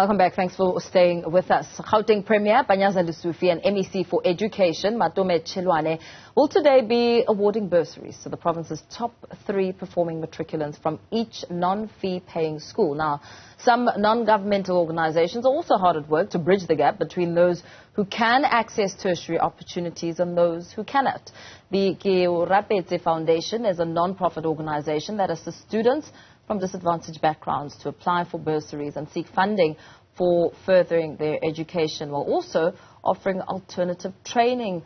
Welcome back. Thanks for staying with us. Gauteng Premier Panyaza Lesufi and MEC for Education Matome Chilwane will today be awarding bursaries to the province's top 3 performing matriculants from each non-fee paying school. Now, some non-governmental organizations are also hard at work to bridge the gap between those who can access tertiary opportunities and those who cannot. The Keo Rapetse Foundation is a non-profit organization that assists students from disadvantaged backgrounds to apply for bursaries and seek funding for furthering their education, while also offering alternative training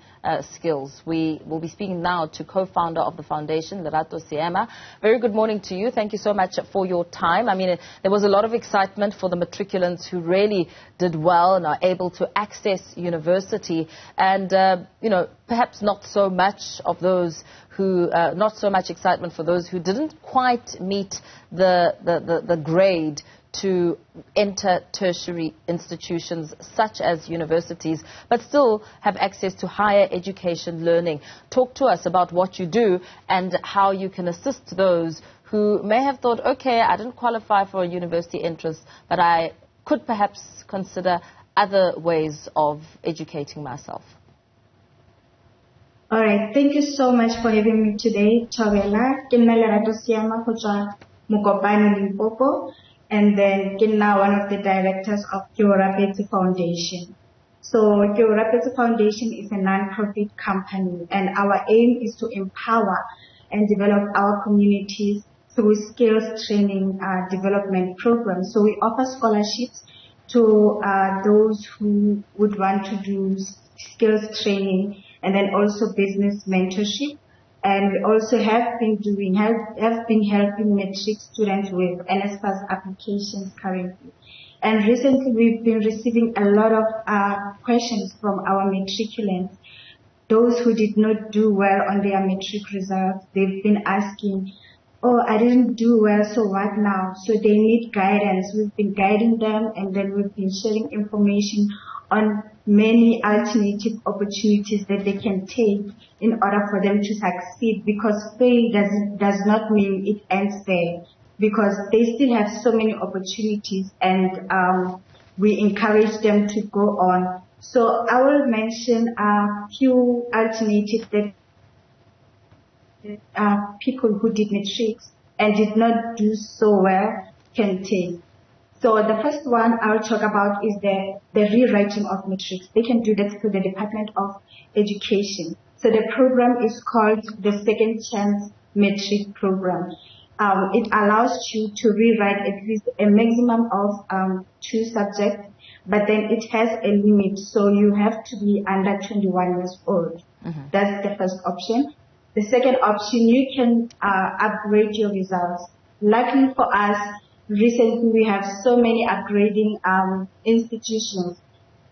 skills. We will be speaking now to co-founder of the foundation, Lerato Seema. Very good morning to you. Thank you so much for your time. I mean, there was a lot of excitement for the matriculants who really did well and are able to access university, and perhaps not so much of those who, not so much excitement for those who didn't quite meet the grade to enter tertiary institutions such as universities, but still have access to higher education learning. Talk to us about what you do and how you can assist those who may have thought, okay, I didn't qualify for a university entrance, but I could perhaps consider other ways of educating myself. All right, thank you so much for having me today, Tawela. Ke nna Lerato Seema go tswa Mokopane, Limpopo, and then ke nna one of the directors of Keo Rapetse Foundation. So Keo Rapetse Foundation is a non-profit company, and our aim is to empower and develop our communities through skills training development programs. So we offer scholarships to those who would want to do skills training, and then also business mentorship. And we also have been helping matric students with NSFAS applications currently. And recently we've been receiving a lot of questions from our matriculants. Those who did not do well on their matric results, they've been asking, oh, I didn't do well, so what now? So they need guidance. We've been guiding them, and then we've been sharing information on many alternative opportunities that they can take in order for them to succeed, because fail does not mean it ends there, because they still have so many opportunities, and we encourage them to go on. So I will mention a few alternatives that people who did matrics and did not do so well can take. So the first one I'll talk about is the rewriting of matrics. They can do that through the Department of Education. So the program is called the Second Chance Matric Program. It allows you to rewrite at least a maximum of 2 subjects, but then it has a limit, so you have to be under 21 years old. That's the first option. The second option, you can upgrade your results. Luckily for us, recently we have so many upgrading institutions,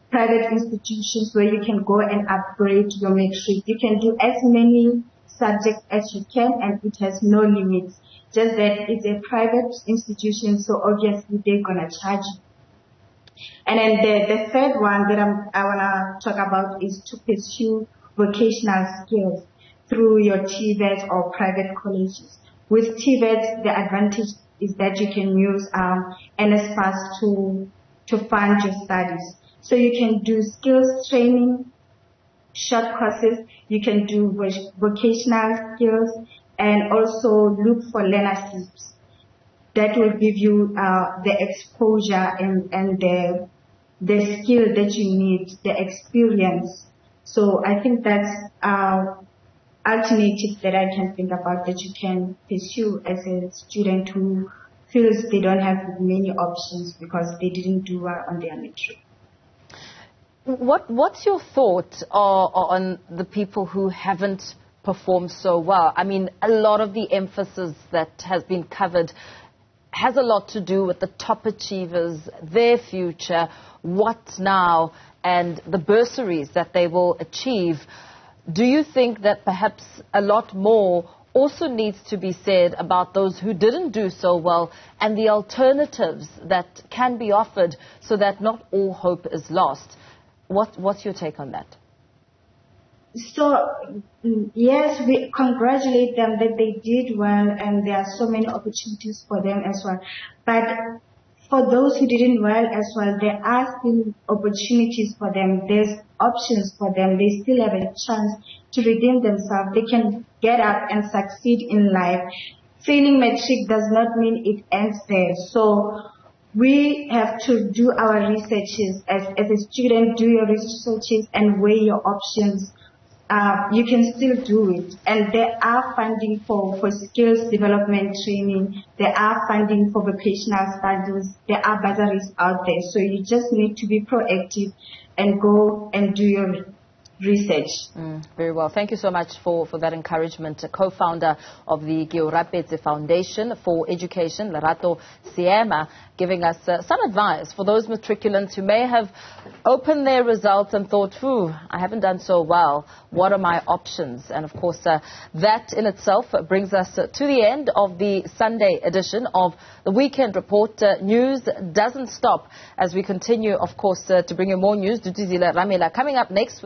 private institutions, where you can go and upgrade your matric. You can do as many subjects as you can, and it has no limits. Just that it's a private institution, so obviously they're gonna charge you. And then the third one that I wanna talk about is to pursue vocational skills through your TVET or private colleges. With TVET, the advantage is that you can use NSFAS to fund your studies. So you can do skills training, short courses, you can do vocational skills, and also look for learnerships. That will give you the exposure and the skill that you need, the experience. So I think that's alternative that I can think about that you can pursue as a student who feels they don't have many options because they didn't do well on their matric. What's your thought on the people who haven't performed so well? I mean, a lot of the emphasis that has been covered has a lot to do with the top achievers, their future, what now, and the bursaries that they will achieve. Do you think that perhaps a lot more also needs to be said about those who didn't do so well and the alternatives that can be offered so that not all hope is lost? What's your take on that? So, yes, we congratulate them that they did well, and there are so many opportunities for them as well. But for those who didn't well as well, there are still opportunities for them. There's options for them. They still have a chance to redeem themselves. They can get up and succeed in life. Failing matric does not mean it ends there. So we have to do our researches. As a student, do your researches and weigh your options. You can still do it. And there are funding for skills development training. There are funding for vocational studies. There are bursaries out there. So you just need to be proactive and go and do your research. Very well. Thank you so much for that encouragement. Co-founder of the Keo Rapetse Foundation for Education, Lerato Seema, giving us some advice for those matriculants who may have opened their results and thought, I haven't done so well. What are my options? And of course, that in itself brings us to the end of the Sunday edition of the Weekend Report. News doesn't stop as we continue, of course, to bring you more news. Dutizile Ramela coming up next.